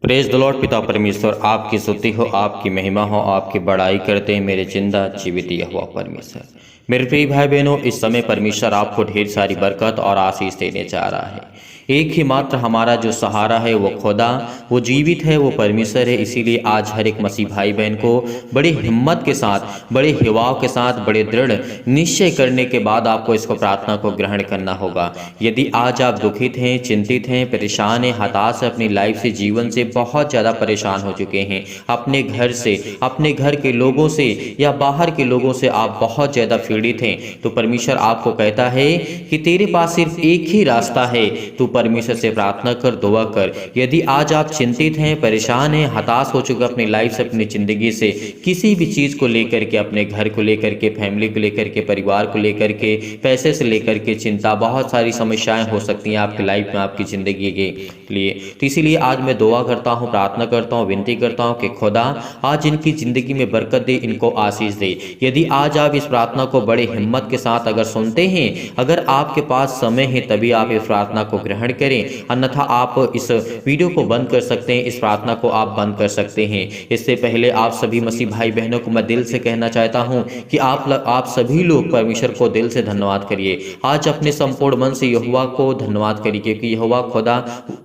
Praise the Lord. पिता परमेश्वर आपकी स्तुति हो, आपकी महिमा हो, आपकी बड़ाई करते हैं मेरे जिंदा जीवित यहोवा परमेश्वर। मेरे प्रिय भाई बहनों, इस समय परमेश्वर आपको ढेर सारी बरकत और आशीष देने जा रहा है। एक ही मात्र हमारा जो सहारा है वो खुदा, वो जीवित है, वो परमेश्वर है। इसीलिए आज हर एक मसीह भाई बहन को बड़ी हिम्मत के साथ, बड़े हिवाव के साथ, बड़े दृढ़ निश्चय करने के बाद आपको इसको प्रार्थना को ग्रहण करना होगा। यदि आज आप दुखित हैं, चिंतित हैं, परेशान हैं, हताश हैं, अपनी लाइफ से, जीवन से बहुत ज़्यादा परेशान हो चुके हैं, अपने घर से, अपने घर के लोगों से या बाहर के लोगों से आप बहुत ज़्यादा पीड़ित हैं, तो परमेश्वर आपको कहता है कि तेरे पास सिर्फ एक ही रास्ता है। तू परमेश्वर से प्रार्थना कर, दुआ कर। यदि आज आप चिंतित हैं, परेशान हैं, हताश हो चुके अपनी लाइफ से, अपनी ज़िंदगी से, किसी भी चीज़ को लेकर के, अपने घर को लेकर के, फैमिली को लेकर के, परिवार को लेकर के, पैसे से लेकर के चिंता, बहुत सारी समस्याएं हो सकती हैं आपकी लाइफ में, आपकी ज़िंदगी के लिए। तो इसीलिए आज मैं दुआ करता हूँ, प्रार्थना करता हूँ, विनती करता हूँ कि खुदा आज इनकी ज़िंदगी में बरकत दे, इनको आशीष दे। यदि आज आप इस प्रार्थना को बड़े हिम्मत के साथ अगर सुनते हैं, अगर आपके पास समय है, तभी आप इस प्रार्थना को ग्रहण करें, अन्यथा आप इस वीडियो को बंद कर सकते हैं, इस प्रार्थना को आप बंद कर सकते हैं। इससे पहले आप सभी मसीह भाई बहनों को मैं दिल से कहना चाहता हूं कि आप सभी लोग परमेश्वर को दिल से धन्यवाद करिए। आज अपने संपूर्ण मन से यहोवा को धन्यवाद करिए, क्योंकि यहोवा खुदा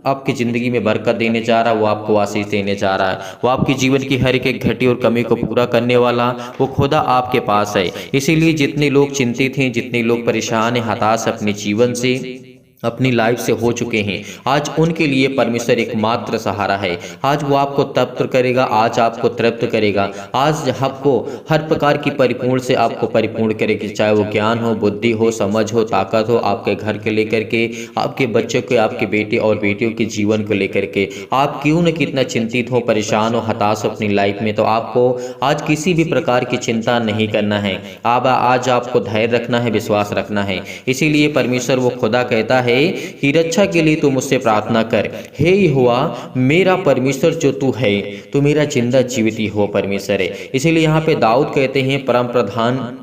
आपकी ज़िंदगी में बरकत देने जा रहा है, वो आपको आशीष देने जा रहा है, वो आपकी जीवन की हर एक घटी और कमी को पूरा करने वाला वो खुदा आपके पास है। इसीलिए जितने लोग चिंतित हैं, जितने लोग परेशान हैं, हताश अपने जीवन से, अपनी लाइफ से हो चुके हैं, आज उनके लिए परमेश्वर एकमात्र सहारा है। आज वो आपको तृप्त करेगा, आज आपको तृप्त करेगा, आज आपको हर प्रकार की परिपूर्ण से आपको परिपूर्ण करेगी, चाहे वो ज्ञान हो, बुद्धि हो, समझ हो, ताकत हो, आपके घर के लेकर के, आपके बच्चों के, आपके बेटे और बेटियों के जीवन को लेकर के। आप क्यों न कितना चिंतित हो, परेशान हो, हताश हो अपनी लाइफ में, तो आपको आज किसी भी प्रकार की चिंता नहीं करना है। आज आपको धैर्य रखना है, विश्वास रखना है। इसीलिए परमेश्वर वो खुदा कहता है कि रक्षा के लिए तू मुझसे प्रार्थना कर। हे यहोवा मेरा परमेश्वर जो तू है, तू मेरा जिंदा जीवित यहोवा परमेश्वर है। इसीलिए यहाँ पे दाऊद कहते हैं, परम प्रधान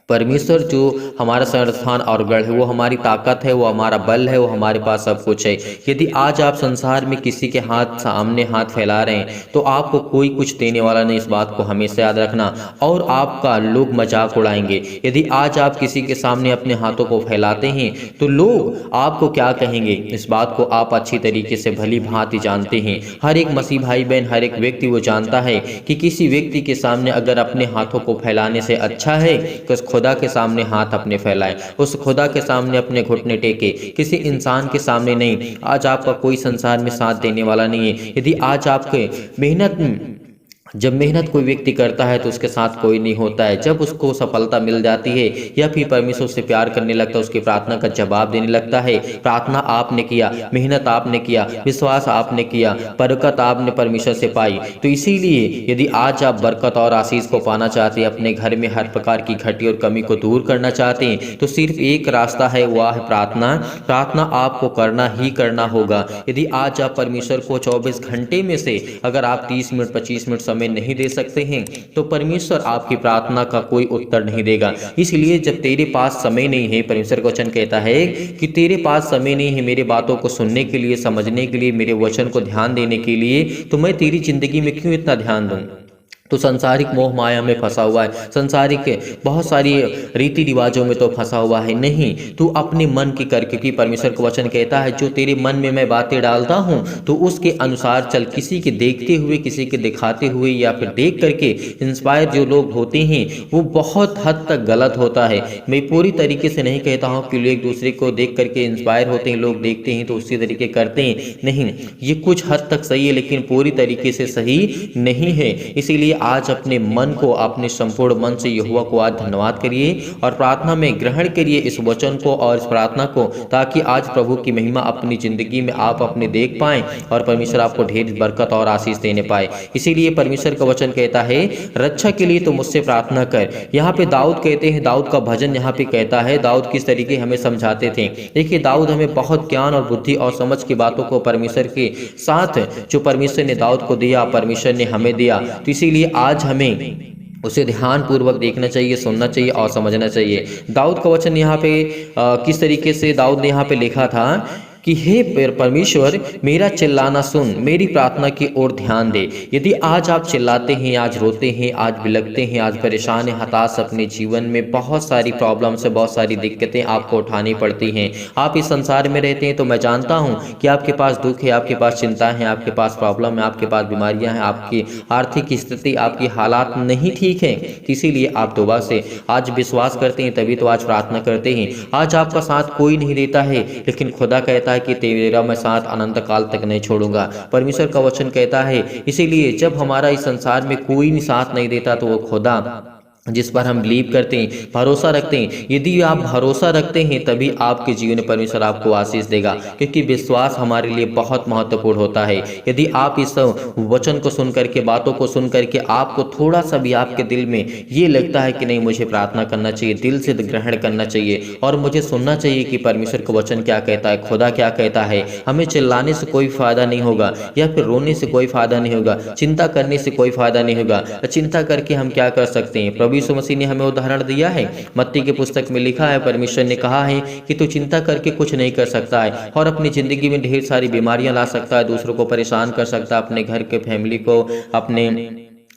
परमेश्वर जो हमारा संस्थान और गढ़ है, वो हमारी ताकत है, वो हमारा बल है, वो हमारे पास सब कुछ है। यदि आज आप संसार में किसी के सामने हाथ फैला रहे हैं, तो आपको कोई कुछ देने वाला नहीं, इस बात को हमेशा याद रखना। और आपका लोग मजाक उड़ाएंगे। यदि आज आप किसी के सामने अपने हाथों को फैलाते हैं, तो लोग आपको क्या कहेंगे, इस बात को आप अच्छी तरीके से भली भांति जानते हैं। हर एक मसीह भाई बहन, हर एक व्यक्ति वो जानता है कि किसी व्यक्ति के सामने अगर अपने हाथों को फैलाने से अच्छा है कि खुदा के सामने हाथ अपने फैलाएं, उस खुदा के सामने अपने घुटने टेके, किसी इंसान के सामने नहीं। आज आपका कोई संसार में साथ देने वाला नहीं है। यदि आज आपके जब मेहनत कोई व्यक्ति करता है तो उसके साथ कोई नहीं होता है। जब उसको सफलता मिल जाती है या फिर परमेश्वर से प्यार करने लगता है, उसकी प्रार्थना का जवाब देने लगता है। प्रार्थना आपने किया, मेहनत आपने किया, विश्वास आपने किया, बरकत आपने परमेश्वर से पाई। तो इसीलिए यदि आज आप बरकत और आशीष को पाना चाहते हैं, अपने घर में हर प्रकार की घटी और कमी को दूर करना चाहते हैं, तो सिर्फ एक रास्ता है, वह है प्रार्थना। प्रार्थना आपको करना ही करना होगा। यदि आज आप परमेश्वर को 24 घंटे में से अगर आप 30 मिनट 25 मिनट समय नहीं दे सकते हैं, तो परमेश्वर आपकी प्रार्थना का कोई उत्तर नहीं देगा। इसलिए जब तेरे पास समय नहीं है, परमेश्वर का वचन कहता है कि तेरे पास समय नहीं है मेरे बातों को सुनने के लिए, समझने के लिए, मेरे वचन को ध्यान देने के लिए, तो मैं तेरी जिंदगी में क्यों इतना ध्यान दूं? तो संसारिक मोह माया में फंसा हुआ है, संसारिक बहुत सारी रीति रिवाजों में तो फंसा हुआ है। नहीं, तू अपने मन की कर, क्योंकि परमेश्वर का वचन कहता है जो तेरे मन में मैं बातें डालता हूं तो उसके अनुसार चल। किसी के देखते हुए, किसी के दिखाते हुए या फिर देख करके इंस्पायर जो लोग होते हैं वो बहुत हद तक गलत होता है। मैं पूरी तरीके से नहीं कहता हूँ कि लोग एक दूसरे को देख करके इंस्पायर होते हैं, लोग देखते हैं तो उसी तरीके करते हैं, नहीं, ये कुछ हद तक सही है लेकिन पूरी तरीके से सही नहीं है। इसीलिए आज अपने मन को, अपने संपूर्ण मन से यहोवा को आज धन्यवाद करिए और प्रार्थना में ग्रहण करिए इस वचन को और इस प्रार्थना को, ताकि आज प्रभु की महिमा अपनी जिंदगी में आप अपने देख पाएं और परमेश्वर आपको ढेर बरकत और आशीष देने पाए। इसीलिए परमेश्वर का वचन कहता है रक्षा के लिए तो मुझसे प्रार्थना कर। यहाँ पे दाऊद कहते हैं, दाऊद का भजन यहाँ पे कहता है, दाऊद किस तरीके हमें समझाते थे। देखिए, दाऊद हमें बहुत ज्ञान और बुद्धि और समझ की बातों को परमेश्वर के साथ, जो परमेश्वर ने दाऊद को दिया, परमेश्वर ने हमें दिया। तो इसीलिए आज हमें उसे ध्यान पूर्वक देखना चाहिए, सुनना चाहिए और समझना चाहिए। दाऊद का वचन यहाँ पे किस तरीके से दाऊद ने यहाँ पे लिखा था कि हे परमेश्वर, मेरा चिल्लाना सुन, मेरी प्रार्थना की ओर ध्यान दे। यदि आज आप चिल्लाते हैं, आज रोते हैं, आज बिलखते हैं, आज परेशान हैं, हताश अपने जीवन में बहुत सारी प्रॉब्लम से बहुत सारी दिक्कतें आपको उठानी पड़ती हैं, आप इस संसार में रहते हैं, तो मैं जानता हूं कि आपके पास दुख है, आपके पास चिंता है, आपके पास प्रॉब्लम है, आपके पास बीमारियां हैं, आपकी आर्थिक स्थिति, आपकी हालात नहीं ठीक है। इसीलिए आप तौबा से आज विश्वास करते हैं, तभी तो आज प्रार्थना करते हैं। आज आपका साथ कोई नहीं देता है, लेकिन खुदा कहता है कि तेरा मैं साथ अनंत काल तक नहीं छोड़ूंगा। परमेश्वर का वचन कहता है। इसीलिए जब हमारा इस संसार में कोई साथ नहीं देता, तो वो खुदा जिस पर हम बिलीव करते हैं, भरोसा रखते हैं, यदि आप भरोसा रखते हैं, तभी आपके जीवन में परमेश्वर आपको आशीष देगा, क्योंकि विश्वास हमारे लिए बहुत महत्वपूर्ण होता है। यदि आप इस वचन को सुन करके, बातों को सुन करके आपको थोड़ा सा भी आपके दिल में ये लगता है कि नहीं, मुझे प्रार्थना करना चाहिए, दिल से ग्रहण करना चाहिए और मुझे सुनना चाहिए कि परमेश्वर का वचन क्या कहता है, खुदा क्या कहता है, हमें चिल्लाने से कोई फायदा नहीं होगा, या फिर रोने से कोई फायदा नहीं होगा, चिंता करने से कोई फायदा नहीं होगा। चिंता करके हम क्या कर सकते हैं? प्रभु यीशु मसीह ने हमें उदाहरण दिया है। मत्ती की पुस्तक में लिखा है, परमेश्वर ने कहा है कि तू चिंता करके कुछ नहीं कर सकता है और अपनी जिंदगी में ढेर सारी बीमारियां ला सकता है, दूसरों को परेशान कर सकता है, अपने घर के फैमिली को, अपने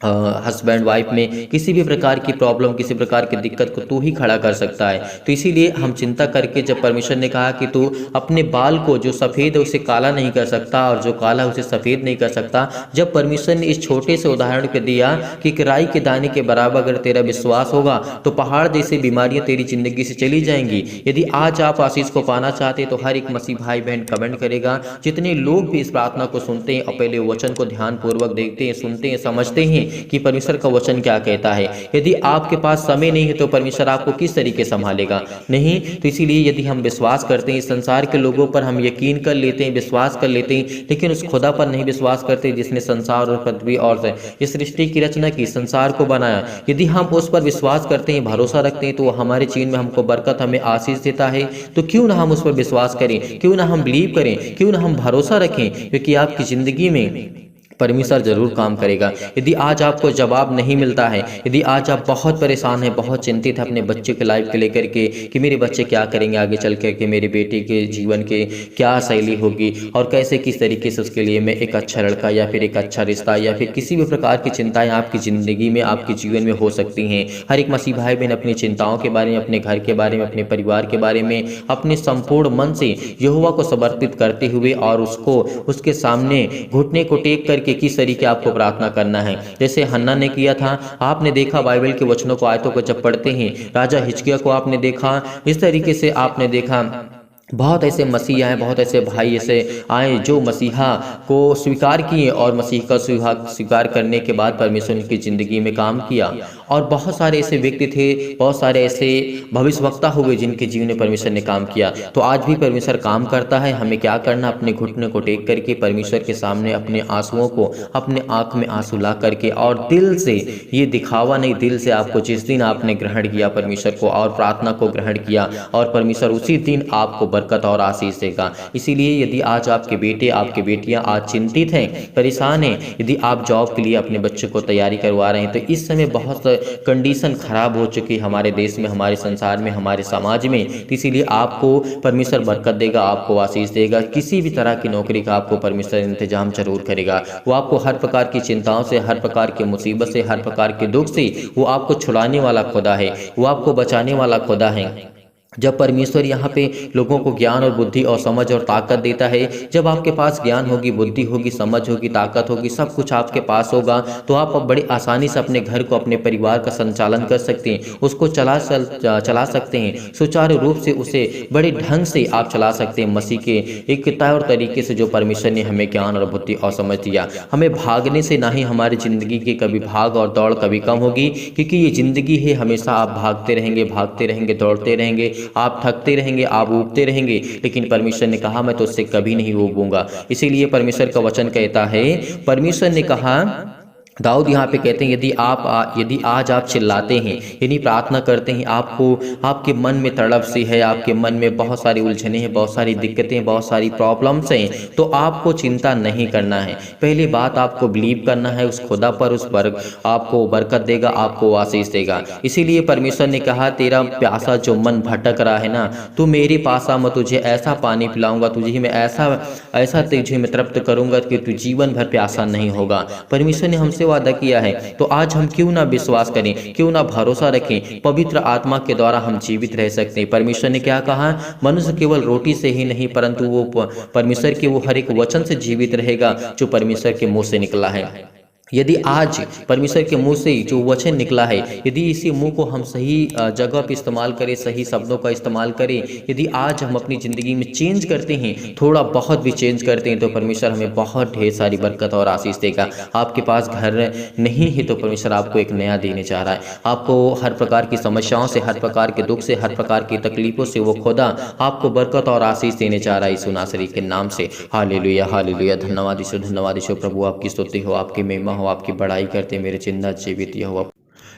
हस्बैंड वाइफ में किसी भी प्रकार की प्रॉब्लम, किसी प्रकार की दिक्कत को तू ही खड़ा कर सकता है। तो इसीलिए हम चिंता करके, जब परमेश्वर ने कहा कि तू अपने बाल को जो सफ़ेद है उसे काला नहीं कर सकता और जो काला है उसे सफ़ेद नहीं कर सकता, जब परमेश्वर ने इस छोटे से उदाहरण पे दिया कि राई के दाने के बराबर अगर तेरा विश्वास होगा तो पहाड़ जैसी बीमारियां तेरी जिंदगी से चली जाएंगी। यदि आज आप आशीष को पाना चाहते तो हर एक मसीह भाई बहन कमेंट करेगा। जितने लोग भी इस प्रार्थना को सुनते हैं और पहले वचन को ध्यानपूर्वक देखते हैं, सुनते हैं, समझते हैं कि परमेश्वर का वचन क्या कहता है। यदि आपके पास समय नहीं है तो परमेश्वर आपको किस तरीके संभालेगा? नहीं। तो इसीलिए यदि हम विश्वास करते हैं, इस संसार के लोगों पर हम यकीन कर लेते हैं, विश्वास कर लेते हैं, लेकिन उस खुदा पर नहीं विश्वास करते जिसने संसार और पृथ्वी और इस सृष्टि की रचना की, संसार को बनाया। यदि हम उस पर विश्वास करते हैं, भरोसा रखते हैं, तो वो हमारे जीवन में हमको बरकत, हमें आशीष देता है। तो क्यों ना हम उस पर विश्वास करें, क्यों ना हम बिलीव करें, क्यों ना हम भरोसा रखें, क्योंकि आपकी जिंदगी में परमेश्वर जरूर काम करेगा। यदि आज आपको जवाब नहीं मिलता है, यदि आज आप बहुत परेशान हैं, बहुत चिंतित हैं अपने बच्चे के लाइफ को लेकर के कि मेरे बच्चे क्या करेंगे आगे चल कर के, मेरे बेटे के जीवन के क्या शैली होगी और कैसे किस तरीके से उसके लिए मैं एक अच्छा लड़का या फिर एक अच्छा रिश्ता या फिर किसी भी प्रकार की चिंताएं आपकी ज़िंदगी में, आपके जीवन में हो सकती हैं। हर एक मसीह भाई बहन अपनी चिंताओं के बारे में, अपने घर के बारे में, अपने परिवार के बारे में अपने संपूर्ण मन से यहोवा को समर्पित करते हुए और उसको उसके सामने घुटने को टेक करके किस तरीके आपको प्रार्थना करना है, जैसे हन्ना ने किया था। आपने देखा बाइबल के वचनों को, आयतों को जब पढ़ते हैं, राजा हिजकिय्याह को आपने देखा, इस तरीके से आपने देखा बहुत ऐसे मसीह आए, बहुत ऐसे भाई ऐसे आए जो मसीहा को स्वीकार किए और मसीह का स्वीकार करने के बाद परमेश्वर उनकी ज़िंदगी में काम किया। और बहुत सारे ऐसे व्यक्ति थे, बहुत सारे ऐसे भविष्यवक्ता हुए जिनके जीवन में परमेश्वर ने काम किया। तो आज भी परमेश्वर काम करता है। हमें क्या करना? अपने घुटने को टेक करके परमेश्वर के सामने अपने आंसुओं को, अपने आँख में आंसू ला करके और दिल से, ये दिखावा नहीं, दिल से आपको जिस दिन आपने ग्रहण किया परमेश्वर को और प्रार्थना को ग्रहण किया, और परमेश्वर उसी दिन आपको बरकत और आशीष देगा। इसीलिए यदि आज आपके बेटे, आपकी बेटियां आज चिंतित हैं, परेशान हैं, यदि आप जॉब के लिए अपने बच्चे को तैयारी करवा रहे हैं, तो इस समय बहुत कंडीशन खराब हो चुकी है हमारे देश में, हमारे संसार में, हमारे समाज में। तो इसीलिए आपको परमेश्वर बरकत देगा, आपको आशीष देगा। किसी भी तरह की नौकरी का आपको परमेश्वर इंतजाम जरूर करेगा। वो आपको हर प्रकार की चिंताओं से, हर प्रकार की मुसीबत से, हर प्रकार के दुख से वो आपको छुड़ाने वाला खुदा है, वो आपको बचाने वाला खुदा है। जब परमेश्वर यहाँ पे लोगों को ज्ञान और बुद्धि और समझ और ताकत देता है, जब आपके पास ज्ञान होगी, बुद्धि होगी, समझ होगी, ताकत होगी, सब कुछ आपके पास होगा, तो आप अब बड़ी आसानी से अपने घर को, अपने परिवार का संचालन कर सकते हैं, उसको चला सकते हैं, सुचारू रूप से उसे बड़े ढंग से आप चला सकते हैं मसीह के एक तय और तरीके से, जो परमेश्वर ने हमें ज्ञान और बुद्धि और समझ दिया। हमें भागने से ना ही हमारी ज़िंदगी की कभी भाग और दौड़ कभी कम होगी, क्योंकि ये ज़िंदगी है, हमेशा आप भागते रहेंगे, दौड़ते रहेंगे, आप थकते रहेंगे, आप ऊबते रहेंगे, लेकिन परमेश्वर ने कहा मैं तो उससे कभी नहीं ऊबूंगा। इसीलिए परमेश्वर का वचन कहता है, परमेश्वर ने कहा दाऊद यहाँ पे कहते हैं यदि आज आप चिल्लाते हैं, यानी प्रार्थना करते हैं, आपके मन में तड़प सी है, आपके मन में बहुत सारी उलझनें हैं, बहुत सारी दिक्कतें, बहुत सारी प्रॉब्लम्स हैं, तो आपको चिंता नहीं करना है। पहली बात आपको बिलीव करना है उस खुदा पर, आपको बरकत देगा, आपको आशीष देगा। इसीलिए परमेश्वर ने कहा तेरा प्यासा जो मन भटक रहा है ना, तू मेरे पास आ, मैं तुझे ऐसा पानी पिलाऊंगा, तुझे मैं ऐसा तुझे मैं तृप्त करूंगा कि तू जीवन भर प्यासा नहीं होगा। परमेश्वर ने हमसे वादा किया है, तो आज हम क्यों ना विश्वास करें, क्यों ना भरोसा रखें। पवित्र आत्मा के द्वारा हम जीवित रह सकते हैं। परमेश्वर ने क्या कहा, मनुष्य केवल रोटी से ही नहीं परंतु वो परमेश्वर के वो हर एक वचन से जीवित रहेगा जो परमेश्वर के मुंह से निकला है। यदि आज परमेश्वर के मुंह से जो वचन निकला है, यदि इसी मुंह को हम सही जगह पर इस्तेमाल करें, सही शब्दों का इस्तेमाल करें, यदि आज हम अपनी ज़िंदगी में चेंज करते हैं, थोड़ा बहुत भी चेंज करते हैं, तो परमेश्वर हमें बहुत ढेर सारी बरकत और आशीष देगा। आपके पास घर नहीं है तो परमेश्वर आपको एक नया देने जा रहा है। आपको हर प्रकार की समस्याओं से, हर प्रकार के दुख से, हर प्रकार की तकलीफ़ों से वो खुदा आपको बरकत और आशीष देने जा रहा है यीशु नासरी के नाम से। Hallelujah hallelujah. धन्यवाद यीशु, धन्यवाद यीशु। प्रभु आपकी स्तुति हो, आपकी महिमा हो, आपकी बड़ाई करते मेरे जिंदा जीवित यहोवा।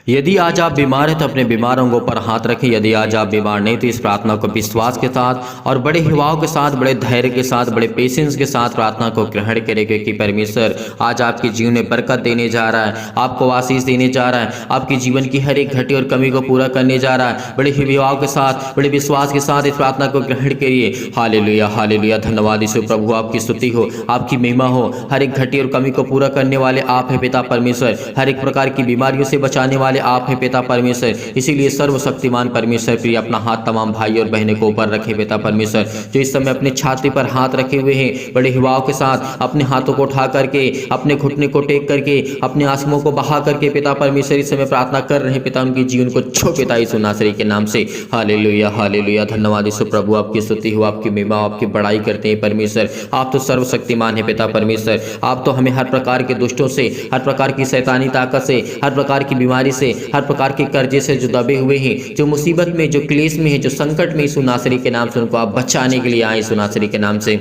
यदि आज आप बीमार हैं तो अपने बीमार अंगों पर हाथ रखें। यदि आज आप बीमार नहीं तो इस प्रार्थना को विश्वास के साथ और बड़े हिवाओं के साथ, बड़े धैर्य के साथ, बड़े पेशेंस के साथ प्रार्थना को ग्रहण करें, क्योंकि परमेश्वर आज आपके जीवन में बरकत देने जा रहा है, आपको आशीष देने जा रहा है, आपके जीवन की हर एक घटी और कमी को पूरा करने जा रहा है। बड़े हिवाओं के साथ, बड़े विश्वास के साथ इस प्रार्थना को ग्रहण करिए। Hallelujah hallelujah. धन्यवाद यीशु। प्रभु आपकी स्तुति हो, आपकी महिमा हो। हर एक घटी और कमी को पूरा करने वाले आप हैं पिता परमेश्वर। हर एक प्रकार की बीमारियों से बचाने वाले आप हैं पिता परमेश्वर। इसीलिए सर्वशक्तिमान परमेश्वर प्रिय अपना हाथ तमाम भाई और बहनों को ऊपर रखे पिता परमेश्वर, जो इस समय अपने छाती पर हाथ रखे हुए हैं, बड़े हिवाओं के साथ अपने हाथों को उठा करके, अपने घुटने को टेक करके, अपने आंसुओं को बहा करके पिता परमेश्वर इस समय प्रार्थना कर रहे हैं। पिता उनके जीवन को छो पिता यीशु नासरी के नाम से। Hallelujah hallelujah. धन्यवाद यीशु। प्रभु आपकी स्तुति हो, आपकी महिमा, आपकी बड़ाई करते हैं परमेश्वर। आप तो सर्वशक्तिमान है पिता परमेश्वर। आप तो हमें हर प्रकार के दुष्टों से, हर प्रकार की शैतानी ताकत से, हर प्रकार की बीमारी से, हर प्रकार के कर्जे से जो दबे हुए हैं, जो मुसीबत में, जो क्लेश में है, जो संकट में, यीशु नासरी के नाम से उनको आप बचाने के लिए आए। यीशु नासरी के नाम से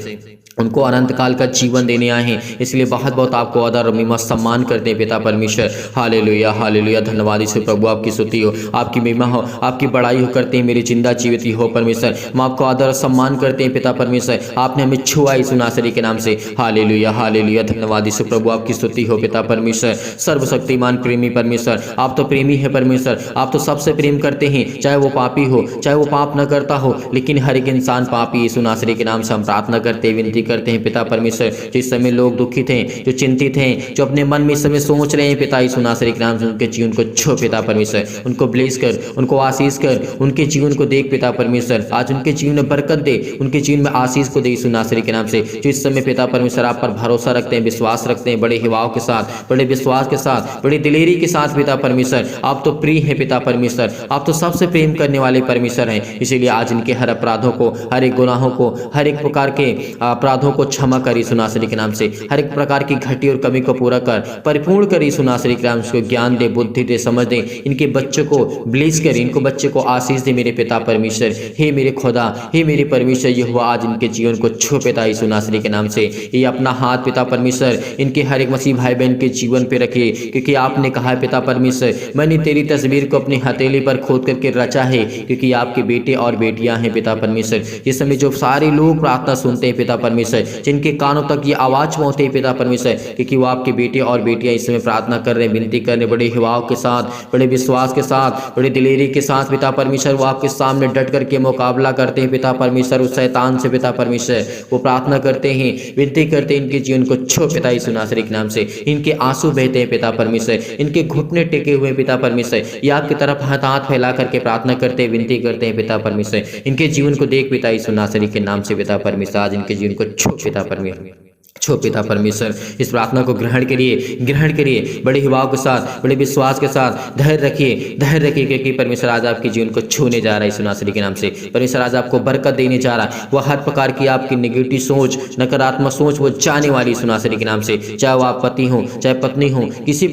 उनको अनंत काल का जीवन देने आए हैं। इसलिए बहुत बहुत आपको आदर और महिमा सम्मान करते हैं पिता परमेश्वर। Hallelujah hallelujah. धन्यवाद यीशु। प्रभु आपकी स्तुति हो, आपकी महिमा हो, आपकी बड़ाई हो करते हैं मेरे जिंदा जीवित हो परमेश्वर। हम आपको आदर और सम्मान करते हैं पिता परमेश्वर। आपने हमें छुआ यीशु नासरी के नाम से। Hallelujah hallelujah. धन्यवाद यीशु। प्रभु आपकी स्तुति हो पिता परमेश्वर। सर्वशक्तिमान प्रेमी परमेश्वर, आप तो प्रेमी है परमेश्वर। आप तो सबसे प्रेम करते हैं, चाहे वो पापी हो, चाहे वो पाप न करता हो, लेकिन हर एक इंसान पापी। यीशु नासरी के नाम से हम प्रार्थना करते, विनती करते हैं पिता परमेश्वर। जिस समय लोग दुखित हैं, जो चिंतित हैं, जो अपने मन में इस समय सोच रहे हैं पिता यीशु नासरी के नाम से, उनके जीवन को छो पिता परमेश्वर। उनको ब्लेस कर, उनको आशीष कर, उनके जीवन को देख पिता परमेश्वर। आज उनके जीवन में बरकत दे, उनके जीवन में आशीष को दे यीशु नासरी के नाम से। जो इस समय पिता परमेश्वर आप पर भरोसा रखते हैं, विश्वास रखते हैं, बड़े हिवाओं के साथ, बड़े विश्वास के साथ, बड़ी दिलेरी के साथ पिता परमेश्वर। आप तो प्रिय है पिता परमेश्वर। आप तो सबसे प्रेम करने वाले परमेश्वर हैं। इसीलिए आज इनके हर अपराधों को, हर एक गुनाहों को, हर एक प्रकार के अपराधों को क्षमा कर यीशु नासरी के नाम से। हर एक प्रकार की घटी और कमी को पूरा कर, परिपूर्ण कर यीशु नासरी के नाम से। ज्ञान दे, बुद्धि दे, समझ दे। इनके बच्चों को ब्लेस कर, इनको बच्चे को आशीष दे मेरे पिता परमेश्वर। हे मेरे खुदा, हे मेरे परमेश्वर, ये हुआ आज इनके जीवन को छू पिता यीशु नासरी के नाम से। ये अपना हाथ पिता परमेश्वर इनके हर एक मसीह भाई बहन के जीवन पे रखिए, क्योंकि आपने कहा है पिता परमेश्वर, मैंने तेरी तस्वीर को अपनी हथेली पर खोद करके रचा है, क्योंकि आपके बेटे और बेटियां हैं पिता परमेश्वर। इस समय जो सारे लोग प्रार्थना सुनते हैं पिता परमेश्वर, जिनके कानों तक ये आवाज पहुंचती है पिता परमेश्वर, क्योंकि वो आपके बेटे और बेटियां इस समय प्रार्थना कर रहे हैं, विनती कर रहे हैं, बड़े हिवाओं के साथ, बड़े विश्वास के साथ, बड़े दिलेरी के साथ पिता परमेश्वर। वो आपके सामने डट करके मुकाबला करते हैं पिता परमेश्वर उस शैतान से पिता परमेश्वर। वो प्रार्थना करते हैं, विनती करते हैं, इनके जीवन को छो पिता यीशु नासरी के नाम से। इनके आंसू बहते हैं पिता परमेश्वर, इनके घुटने टेके हुए पिता परमेश्वर। ये आपकी तरफ हाथ फैला करके प्रार्थना करते हैं, विनती करते हैं पिता परमेश्वर। इनके जीवन को देख पिता यीशु नासरी के नाम से पिता परमेश्वर। आज इनके जीवन को छो पिता परमेश्वर, छो पिता परमेश्वर। इस प्रार्थना को ग्रहण करिए बड़े हिवाओं के साथ, बड़े विश्वास के साथ। धैर्य रखिए, क्योंकि परमेश्वर आज आपके जीवन को छूने जा रहा है यीशु नासरी के नाम से। परमेश्वर आज आपको बरकत देने जा रहा है। वह हर प्रकार की आपकी नेगेटिव सोच, नकारात्मक सोच वो जाने वाली यीशु नासरी के नाम से। चाहे वो आप पति हो, चाहे पत्नी हो, किसी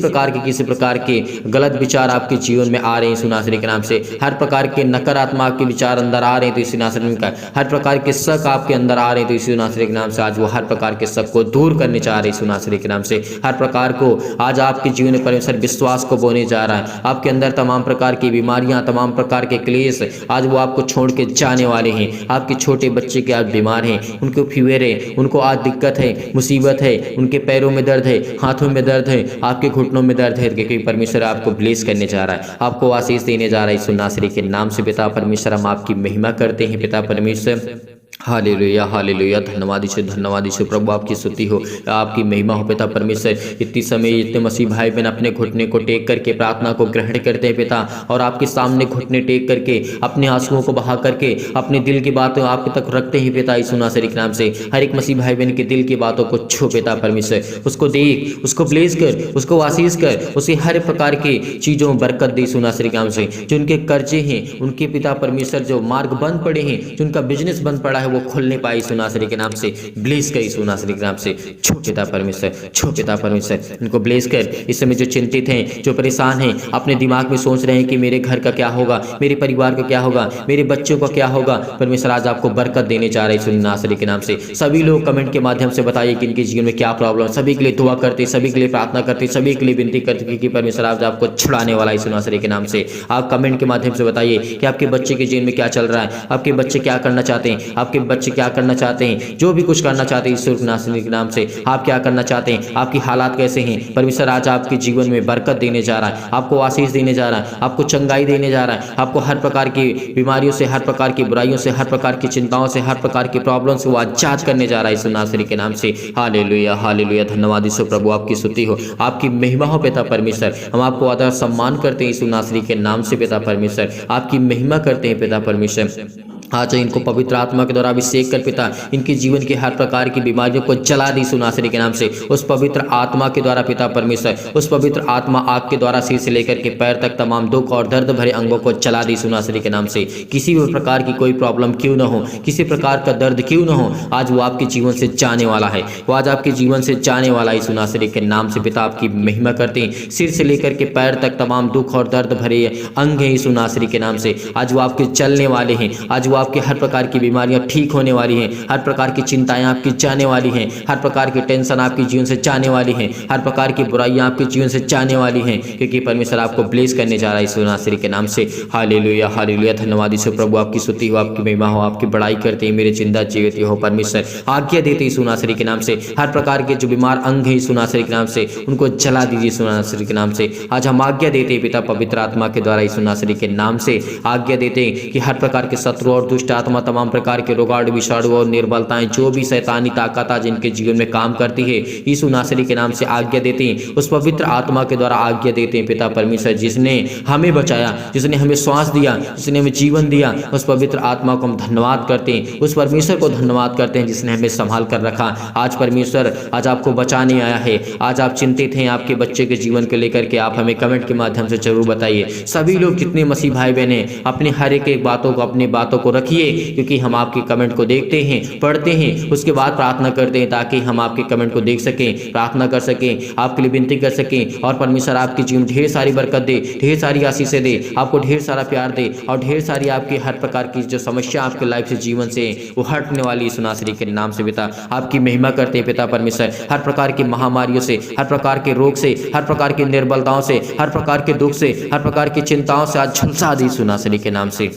प्रकार के गलत विचार आपके जीवन में आ रहे हैं यीशु नासरी के नाम से। हर प्रकार के नकारात्मक आपके विचार अंदर आ रहे हैं तो यीशु नासरी का, हर प्रकार के शक आपके अंदर आ रहे हैं तो यीशु नासरी के नाम से आज वो हर प्रकार के शक सबको दूर करने जा रहे यीशु नासरी के नाम से। हर प्रकार को आज आपके जीवन में परमेश्वर विश्वास को बोने जा रहा है। आपके अंदर तमाम प्रकार की बीमारियां, तमाम प्रकार के क्लेश आज वो आपको छोड़ के जाने वाले हैं। आपके छोटे बच्चे के आज बीमार हैं, उनको फीवर है, उनको आज दिक्कत है, मुसीबत है, उनके पैरों में दर्द है, हाथों में दर्द है, आपके घुटनों में दर्द है, क्योंकि परमेश्वर आपको ब्लेस करने जा रहा है, आपको आशीष देने जा रहा है यीशु नासरी के नाम से। पिता परमेश्वर हम आपकी महिमा करते हैं पिता परमेश्वर। हालेलुया हालेलुया, धन्यवाद यीशु प्रभु, आपकी स्तुति हो, आपकी महिमा हो पिता परमेश्वर। इतनी समय इतने मसीह भाई बहन अपने घुटने को टेक करके प्रार्थना को ग्रहण करते हैं पिता, और आपके सामने घुटने टेक करके अपने आंसुओं को बहा करके अपने दिल की बातें आपके तक रखते हैं पिता यीशु नासरी के नाम से। हर एक मसीह भाई बहन के दिल की बातों को छू पिता परमेश्वर, उसको देख, उसको ब्लेस कर, उसको आशीष कर, उसे हर प्रकार की चीज़ों में बरकत दे यीशु नासरी के नाम से। जो उनके कर्जे हैं, उनके पिता परमेश्वर जो मार्ग बंद पड़े हैं, जो उनका बिजनेस बंद पड़ा है, वो खुलने पाए यीशु नासरी के नाम से। ब्लेस कर यीशु नासरी के नाम से, छो पिता परमेश्वर, छो पिता परमेश्वर, इनको ब्लेस कर। इस समय जो चिंतित हैं, जो परेशान हैं, अपने दिमाग में सोच रहे हैं कि मेरे घर का क्या होगा, मेरे परिवार का क्या होगा, मेरे बच्चों का क्या होगा, परमेश्वर आज आपको बरकत देने जा रहे हैं यीशु नासरी के नाम से। सभी लोग कमेंट के माध्यम से बताइए कि इनके जीवन में क्या प्रॉब्लम, सभी के लिए दुआ करते, सभी के लिए प्रार्थना करते, सभी के लिए विनती करते कि परमेश्वर आज आपको छुड़ाने वाला यीशु नासरी के नाम से। आप कमेंट के माध्यम से बताइए कि आपके बच्चे के जीवन में क्या चल रहा है, आपके बच्चे क्या करना चाहते हैं, आपके बच्चे क्या करना चाहते हैं, जो भी कुछ करना चाहते हैं यीशु नासरी के नाम से। आप क्या करना चाहते हैं, आपकी हालात कैसे हैं, परमेश्वर आज आपके जीवन में बरकत देने जा रहा है, आपको आशीष देने जा रहा है, आपको चंगाई देने जा रहा है, आपको हर प्रकार की बीमारियों से, हर प्रकार की बुराइयों से, हर प्रकार की चिंताओं से, हर प्रकार की प्रॉब्लम से वो आजाद करने जा रहा है यीशु नासरी के नाम से। हालेलुया हालेलुया, धन्यवाद यीशु प्रभु, आपकी स्तुति हो, आपकी महिमा हो पिता परमेश्वर। हम आपको आदर सम्मान करते हैं यीशु नासरी के नाम से पिता परमेश्वर, आपकी महिमा करते हैं पिता परमेश्वर। आज इनको पवित्र आत्मा के द्वारा अभिषेक कर पिता, इनके जीवन की हर प्रकार की बीमारियों को जला दी यीशु नासरी के नाम से। उस पवित्र आत्मा के द्वारा पिता परमेश्वर, उस पवित्र आत्मा आग के द्वारा सिर से लेकर के पैर तक तमाम दुख और दर्द भरे अंगों को जला दी यीशु नासरी के नाम से। किसी भी प्रकार की कोई प्रॉब्लम क्यों न हो, किसी प्रकार का दर्द क्यों न हो, आज वो आपके जीवन से जाने वाला है, वो आज आपके जीवन से जाने वाला है यीशु नासरी के नाम से। पिता आपकी महिमा करते हैं, सिर से लेकर के पैर तक तमाम दुख और दर्द भरे अंग हैं यीशु नासरी के नाम से। आज वो आपके चलने वाले हैं, आज आपकी हर प्रकार की बीमारियां ठीक होने वाली हैं, हर प्रकार की चिंताएं आपकी जाने वाली हैं, हर प्रकार की टेंशन आपके जीवन से जाने वाली हैं, हर प्रकार की बुराइयां आपके जीवन से जाने वाली हैं, क्योंकि परमेश्वर आपको ब्लेस करने जा रहा है यीशु नासरी के नाम से। हालेलुया हालेलुया, धन्यवाद यीशु प्रभु, आपकी स्तुति हो, आपकी महिमा हो, आपकी बड़ाई करते हैं मेरे जिंदा जीवित हो परमेश्वर। आज्ञा देते यीशु नासरी के नाम से, हर प्रकार के जो बीमार अंग हैं यीशु नासरी के नाम से, उनको जला दीजिए यीशु नासरी के नाम से। आज हम आज्ञा देते हैं पिता पवित्र आत्मा के द्वारा यीशु नासरी के नाम से आज्ञा देते हैं कि हर प्रकार के शत्रु और दुष्ट आत्मा, तमाम प्रकार के रोगाणु विषाणु और निर्बलताएं, जो भी शैतानी ताकत आज इनके जीवन में काम करती है, यीशु नासरी के नाम से आज्ञा देते हैं। उस पवित्र आत्मा के द्वारा आज्ञा देते हैं पिता परमेश्वर, जिसने हमें बचाया, जिसने हमें श्वास दिया, जिसने हमें जीवन दिया, उस पवित्र आत्मा को हम धन्यवाद करते हैं, उस परमेश्वर को धन्यवाद करते हैं जिसने हमें संभाल कर रखा। आज परमेश्वर आज आपको बचाने आया है। आज आप चिंतित हैं आपके बच्चे के जीवन को लेकर के, आप हमें कमेंट के माध्यम से जरूर बताइए। सभी लोग जितने मसीह भाई बहन हैं, अपने हर एक बातों को, अपनी बातों को रखिए, क्योंकि हम आपके कमेंट को देखते हैं, पढ़ते हैं, उसके बाद प्रार्थना करते हैं, ताकि हम आपके कमेंट को देख सकें, प्रार्थना कर सकें, आपके लिए विनती कर सकें, और परमेश्वर आपके जीवन में ढेर सारी बरकत दे, ढेर सारी आशीषें दे, आपको ढेर सारा प्यार दे, और ढेर सारी आपकी हर प्रकार की जो समस्या आपके लाइफ से, जीवन से, वो हटने वाली यीशु नासरी के नाम से पिता आपकी महिमा करते हैं पिता परमेश्वर। हर प्रकार की महामारियों से, हर प्रकार के रोग से, हर प्रकार की निर्बलताओं से, हर प्रकार के दुख से, हर प्रकार की चिंताओं से आज झुलसा दी यीशु नासरी के नाम से।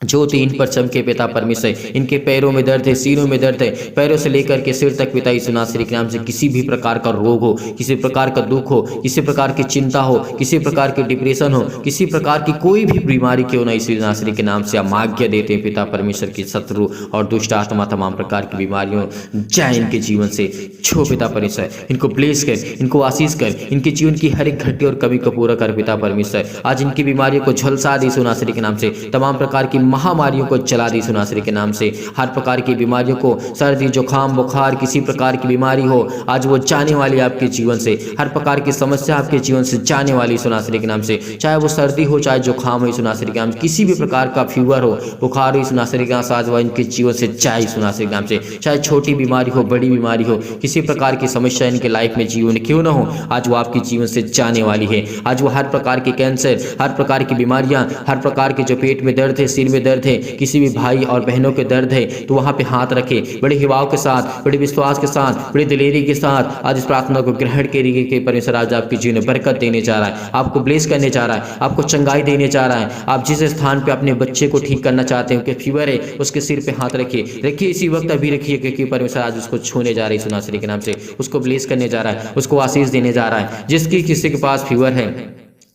ज्योति इन पर चमके पिता परमेश्वर, इनके पैरों में दर्द है, सीनों में दर्द है, पैरों से लेकर के सिर तक पिता यीशु नासरी के नाम से किसी भी प्रकार का रोग हो, किसी प्रकार का दुख हो, किसी प्रकार की चिंता हो, किसी प्रकार की डिप्रेशन हो, किसी प्रकार की कोई भी बीमारी क्यों ना, यीशु नासरी के नाम से हम आज्ञा देते हैं पिता परमेश्वर की शत्रु और दुष्ट आत्मा, तमाम प्रकार की बीमारियों जाए इनके जीवन से, छो पिता परमेश्वर, इनको ब्लेस कर, इनको आशीष कर, इनके जीवन की हर एक घटी और कमी को पूरा कर पिता परमेश्वर। आज इनकी बीमारियों को झुलसा दी यीशु नासरी के नाम से, तमाम प्रकार की महामारियों को चला दी यीशु नासरी के नाम से। हर प्रकार की बीमारियों को, सर्दी, जुकाम, बुखार, किसी प्रकार की बीमारी हो, आज वो जाने वाली आपके जीवन से। हर प्रकार की समस्या आपके जीवन से जाने वाली यीशु नासरी के नाम से, चाहे वो सर्दी हो, चाहे जुकाम हो, यीशु नासरी के नाम से, किसी भी प्रकार का फीवर हो, बुखार हो, यीशु नासरी के नाम से आज वो इनके जीवन से जाए यीशु नासरी के नाम से। चाहे छोटी बीमारी हो, बड़ी बीमारी हो, किसी प्रकार की समस्या इनके लाइफ में, जीवन क्यों ना हो, आज वो आपके जीवन से जाने वाली है। आज वो हर प्रकार के कैंसर, हर प्रकार की बीमारियां, हर प्रकार के जो पेट में दर्द है, सिर में में दर्द है, किसी भी भाई और बहनों के दर्द है, तो वहाँ पे हाथ रखे बड़े हिवाव के साथ, बड़े विश्वास के साथ, बड़ी दिलेरी के साथ आज इस प्रार्थना को ग्रहण करिए कि परमेश्वर आज आपकी जीवन में बरकत देने जा रहा है, आपको ब्लेस करने जा रहा है, आपको चंगाई देने जा रहा है। आप जिस स्थान पे अपने बच्चे को ठीक करना चाहते हैं कि फीवर है, उसके सिर पे हाथ रखिए इसी वक्त अभी रखिए, क्योंकि परमेश्वर आज उसको छूने जा रही है सुनासरी के नाम से, उसको ब्लेस करने जा रहा है, उसको आशीष देने जा रहा है। जिसकी किसी के पास फीवर है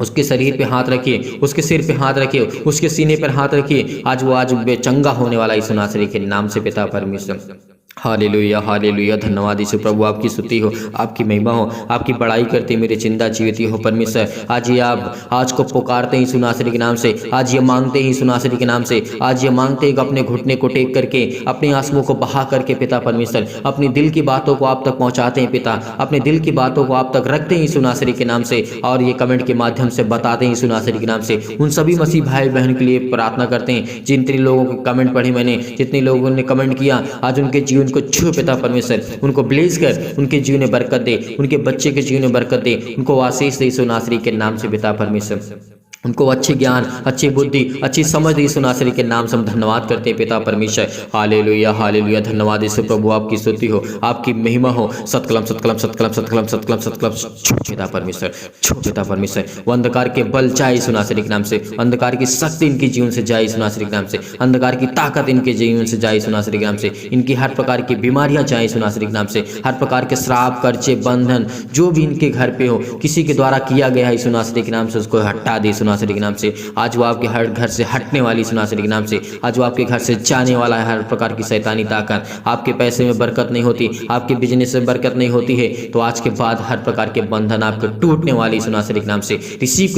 उसके शरीर पे हाथ रखिए, उसके सिर पे हाथ रखिए, उसके सीने पर हाथ रखिए, आज वो आज बेचंगा होने वाला है सुनासरी के नाम से पिता परमेश्वर। हालेलुया हालेलुया, धन्यवाद यीशु प्रभु, आपकी स्तुति हो, आपकी महिमा हो, आपकी बड़ाई करते मेरे चिंता जीवित हो परमेश्वर। आज ये आप आज को पुकारते ही सुनासरी के नाम से, आज ये मांगते ही सुनासरी के नाम से, आज ये मांगते हैं कि अपने घुटने को टेक करके अपने आंसुओं को बहा करके पिता परमेश्वर अपनी दिल की बातों को आप तक पहुंचाते हैं पिता, अपने दिल की बातों को आप तक रखते हैं सुनासरी के नाम से, और ये कमेंट के माध्यम से बताते हैं सुनासरी के नाम से। उन सभी मसीह भाई बहन के लिए प्रार्थना करते हैं जितने लोगों के कमेंट पढ़े मैंने, जितने लोगों ने कमेंट किया, आज उनके जीवन को छू पिता परमेश्वर, उनको ब्लेस कर, उनके जीवन में बरकत दे, उनके बच्चे के जीवन में बरकत दे, उनको आशीष दे यीशु नासरी के नाम से पिता परमेश्वर। उनको अच्छे ज्ञान, अच्छी बुद्धि, अच्छी समझ दी यीशु नासरी के नाम से हम धन्यवाद करते हैं पिता परमेश्वर। हालेलुया हालेलुया, धन्यवाद यीशु प्रभु, आपकी स्तुति हो, आपकी महिमा हो। सतकलम सतकलम सतकलम सतकलम सतकलम सतकलम, छो पिता परमेश्वर, छो पिता परमेश्वर। वो अंधकार के बल जाए यीशु नासरी के नाम से, अंधकार की शक्ति इनके जीवन से जाए यीशु नासरी के नाम से, अंधकार की ताकत इनके जीवन से जाए यीशु नासरी के नाम से, इनकी हर प्रकार की बीमारियां जाए यीशु नासरी के नाम से, हर प्रकार के श्राप, कर्जे, बंधन जो भी इनके घर पे हो, किसी के द्वारा किया गया है यीशु नासरी के नाम से, उसको हटा दे यीशु नासरी के नाम से। आज वो आपके हर घर से हटने वाली यीशु नासरी के नाम से, आज वो आपके घर से जाने वाला है हर प्रकार की शैतानी ताकत। आपके पैसे में बरकत नहीं होती, आपके बिजनेस में बरकत नहीं होती है, तो आज के बाद हर प्रकार के बंधन आपके टूटने वाली यीशु नासरी के नाम से। रिसीव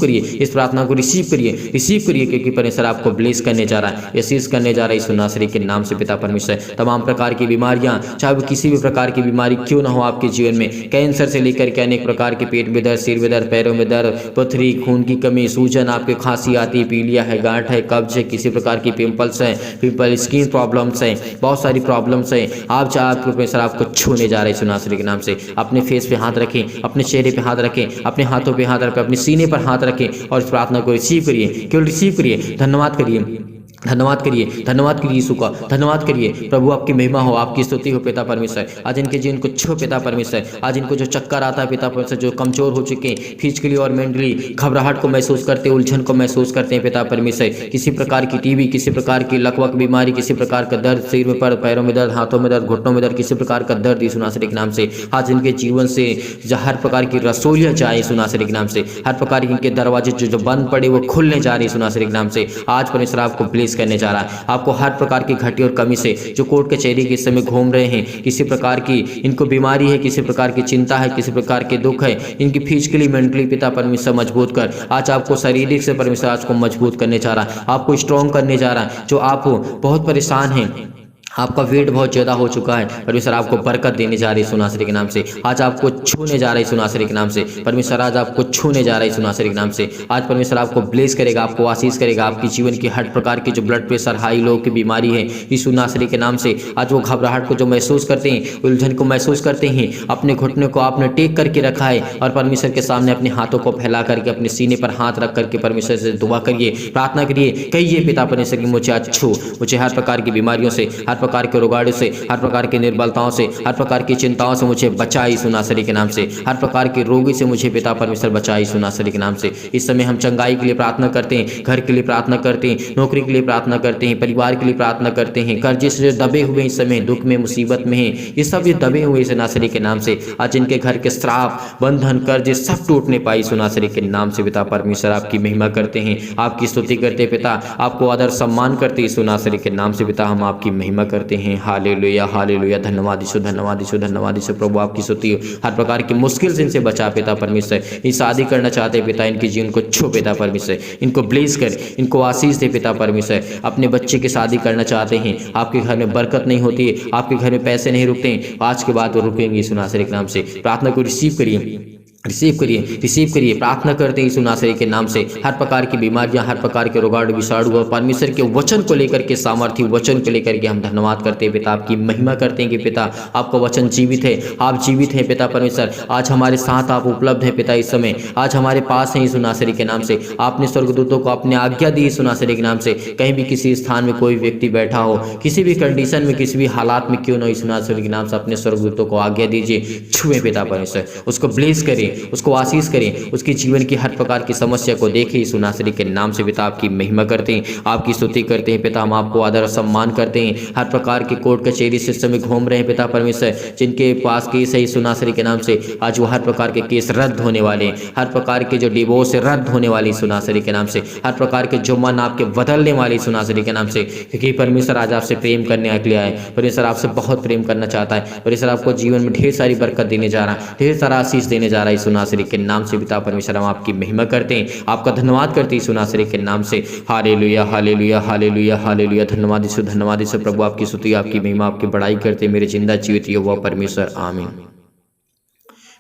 करिए इस प्रार्थना को, रिसीव करिए क्योंकि परमेश्वर आपको ब्लेस करने जा रहा है, आशीष करने जा रहा है यीशु नासरी के नाम से पिता परमेश्वर। तमाम प्रकार की बीमारियां, चाहे वो किसी भी प्रकार की बीमारी क्यों ना हो आपके जीवन में, कैंसर से लेकर के अनेक प्रकार के पेट में दर्द, सिर में दर्द, पैरों में दर्द, पथरी, खून की कमी, सूजन, आपके खांसी आती है, पीलिया है, गांठ है, कब्ज है, किसी प्रकार की पिंपल्स है, स्किन प्रॉब्लम्स है, बहुत सारी प्रॉब्लम्स है। आप चाहे परमेश्वर आपको छूने जा रहे हैं यीशु नासरी के नाम से। अपने फेस पे हाथ रखें, अपने चेहरे पे हाथ रखें, अपने हाथों पे हाथ रखें, अपने सीने पर हाथ रखें और इस प्रार्थना को रिसीव करिए, केवल रिसीव करिए। धन्यवाद करिए यीशु का, धन्यवाद करिए प्रभु, आपकी महिमा हो, आपकी स्तुति हो पिता परमेश्वर। आज इनके जीवन को छो पिता परमेश्वर, आज इनको जो चक्कर आता है पिता परमेश्वर, जो कमजोर हो चुके हैं फिजिकली और मेंटली, घबराहट को महसूस करते हैं, उलझन को महसूस करते हैं पिता परमेश्वर, किसी प्रकार की टीबी, किसी प्रकार की लकवक बीमारी, किसी प्रकार का दर्द, सिर में पर, पैरों में दर्द, हाथों में दर्द, घुटनों में दर्द, किसी प्रकार का दर्द यीशु नासरी के नाम से आज इनके जीवन से हर प्रकार की रसोलियाँ जाए यीशु नासरी के नाम से, हर प्रकार के इनके दरवाजे जो बंद पड़े वो खुलने जा रहे यीशु नासरी के नाम से। आज परमेश्वर आपको ब्लेस करने जा रहा है, आपको हर प्रकार की घटी और कमी से, जो कोर्ट कचहरी के समय घूम रहे हैं, किसी प्रकार की इनको बीमारी है, किसी प्रकार की चिंता है, किसी प्रकार के दुख है, इनकी फिजिकली मेंटली पिता परमेश्वर मजबूत कर, आज आपको शारीरिक से परमेश्वर आज को मजबूत करने जा रहा है, आपको स्ट्रॉन्ग करने जा रहा है। जो आप बहुत परेशान हैं, आपका वेट बहुत ज़्यादा हो चुका है, परमेश्वर आपको बरकत देने जा रही है यीशु नासरी के नाम से। आज आपको छूने जा रहा है यीशु नासरी के नाम से, परमेश्वर आज आपको छूने जा रहा है यीशु नासरी के नाम से। आज परमेश्वर आपको ब्लेस करेगा, आपको आशीष करेगा, आपकी जीवन की हर प्रकार की जो ब्लड प्रेशर, हाई लो की बीमारी है यीशु नासरी के नाम से, आज वो घबराहट को जो महसूस करते हैं, उलझन को महसूस करते हैं, अपने घुटने को आपने टेक करके रखा है और परमेश्वर के सामने अपने हाथों को फैला करके अपने सीने पर हाथ रख करके परमेश्वर से दुआ करिए, प्रार्थना करिए, कहिए पिता परमेश्वर की मुझे आज छू, मुझे हर प्रकार की बीमारियों से, हर प्रकार के रोगाणु से, हर प्रकार की निर्बलताओं से, हर प्रकार की चिंताओं से मुझे बचाई यीशु नासरी के नाम से, हर प्रकार के रोगी से मुझे पिता परमेश्वर बचाई यीशु नासरी के नाम से। इस समय हम चंगाई के लिए प्रार्थना करते हैं, घर के लिए प्रार्थना करते हैं, नौकरी के लिए प्रार्थना करते हैं, परिवार के लिए प्रार्थना करते हैं, कर्जे से दबे हुए इस समय दुख में, मुसीबत में हैं, ये सब ये दबे हुए यीशु नासरी के नाम से, आज इनके घर के श्राप, बंधन, कर्जे सब टूटने पाए यीशु नासरी के नाम से। पिता परमेश्वर आपकी महिमा करते हैं, आपकी स्तुति करते हैं पिता, आपको आदर सम्मान करते हैं यीशु नासरी के नाम से। पिता हम आपकी महिमा करते हैं। हालेलुया हालेलुया, धन्यवाद यीशु, धन्यवाद यीशु, धन्यवाद यीशु प्रभु, आपकी स्तुति हो। हर प्रकार की मुश्किल से इनसे बचा पिता परमेश्वर, ये शादी करना चाहते पिता, इनके जीवन को छू पिता परमेश्वर, इनको ब्लेस कर, इनको आशीष दे पिता परमेश्वर। अपने बच्चे की शादी करना चाहते हैं, आपके घर में बरकत नहीं होती है, आपके घर में पैसे नहीं रुकते हैं, आज के बाद वो रुकेंगे यीशु नासरी के नाम से। प्रार्थना को रिसीव करिए, रिसीव करिए। प्रार्थना करते हैं यीशु नासरी के नाम से। हर प्रकार की बीमारियां, हर प्रकार के रोगाणु विषाणु और परमेश्वर के वचन को लेकर के, सामर्थ्य वचन को लेकर के हम धन्यवाद करते हैं पिता, आपकी महिमा करते हैं कि पिता आपका वचन जीवित है, आप जीवित हैं पिता परमेश्वर। आज हमारे साथ आप उपलब्ध है पिता, इस समय आज हमारे पास है यीशु नासरी के नाम से। आपने स्वर्गदूतों को अपने आज्ञा दी यीशु नासरी के नाम से। कहीं भी किसी स्थान में कोई व्यक्ति बैठा हो, किसी भी कंडीशन में, किसी भी हालात में क्यों न, यीशु नासरी के नाम से अपने स्वर्गदूतों को आज्ञा दीजिए, छुए पिता परमेश्वर, उसको ब्लेस करें, उसको आशीष करें, उसकी जीवन की हर प्रकार की समस्या को देखें यीशु नासरी के नाम से पिता। आपकी महिमा करते हैं, आपकी स्तुति करते हैं पिता, हम आपको आदर और सम्मान करते हैं। हर प्रकार की कोर्ट कचहरी सिस्टम में घूम रहे हैं पिता परमेश्वर, जिनके पास केस है यीशु नासरी के नाम से, आज वो हर प्रकार के केस रद्द होने वाले हैं। हर प्रकार के जो डिवोर्स रद्द होने वाली यीशु नासरी के नाम से, हर प्रकार के जो मन आपके बदलने वाले यीशु नासरी के नाम से, क्योंकि परमेश्वर आज आपसे प्रेम करने के लिए आए। परमेश्वर आपसे बहुत प्रेम करना चाहता है। परमेश्वर आपको जीवन में ढेर सारी बरकत देने जा रहा है, ढेर सारा आशीष देने जा रहा है यीशु नासरी के नाम से पिता परमेश्वर। हम आपकी महिमा करते हैं, आपका धन्यवाद करते हैं यीशु नासरी के नाम से। Hallelujah hallelujah hallelujah hallelujah. धन्यवाद यीशु, प्रभु आपकी स्तुति, आपकी महिमा, आपकी बड़ाई करते हैं मेरे जिंदा जीवित यहोवा परमेश्वर, आमीन।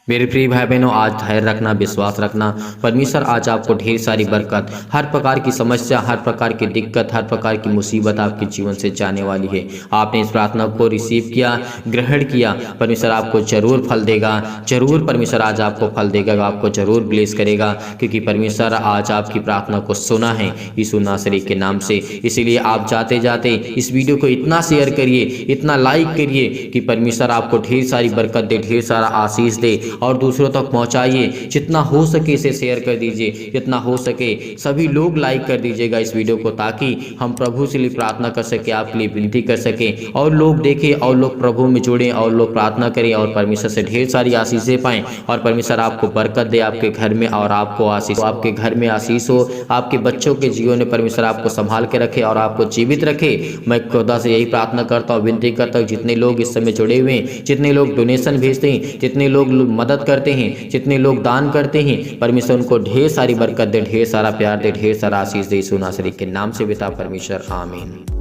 मेरे प्रिय भाई बहनों, आज धैर्य रखना, विश्वास रखना। परमेश्वर आज आपको ढेर सारी बरकत, हर प्रकार की समस्या, हर प्रकार की दिक्कत, हर प्रकार की मुसीबत आपके जीवन से जाने वाली है। आपने इस प्रार्थना को रिसीव किया, ग्रहण किया, परमेश्वर आपको जरूर फल देगा, जरूर परमेश्वर आज आपको फल देगा, आपको जरूर ब्लेस करेगा, क्योंकि परमेश्वर आज आपकी प्रार्थना को सुना है यीशु नासरी के नाम से। इसीलिए आप जाते जाते इस वीडियो को इतना शेयर करिए, इतना लाइक करिए कि परमेश्वर आपको ढेर सारी बरकत दे, ढेर सारा आशीष दे, और दूसरों तक पहुंचाइए। जितना हो सके इसे शेयर कर दीजिए, जितना हो सके सभी लोग लाइक कर दीजिएगा इस वीडियो को, ताकि हम प्रभु से लिए प्रार्थना कर सके, आपके लिए विनती कर सके, और लोग देखें, और लोग प्रभु में जुड़ें, और लोग प्रार्थना करें, और परमेश्वर से ढेर सारी आशीषें पाएं, और परमेश्वर आपको बरकत दे आपके घर में, और आपको आशीष, आपके घर में आशीष हो, आपके बच्चों के जीवन में परमेश्वर आपको संभाल के रखे और आपको जीवित रखे। मैं खुदा से यही प्रार्थना करता हूँ, विनती करता हूँ, जितने लोग इस समय जुड़े हुए हैं, जितने लोग डोनेशन भेजते हैं, जितने लोग मदद करते हैं, जितने लोग दान करते हैं, परमेश्वर उनको ढेर सारी बरकत दे, ढेर सारा प्यार दे, ढेर सारा आशीष दे यीशु नासरी के नाम से पिता परमेश्वर, आमीन।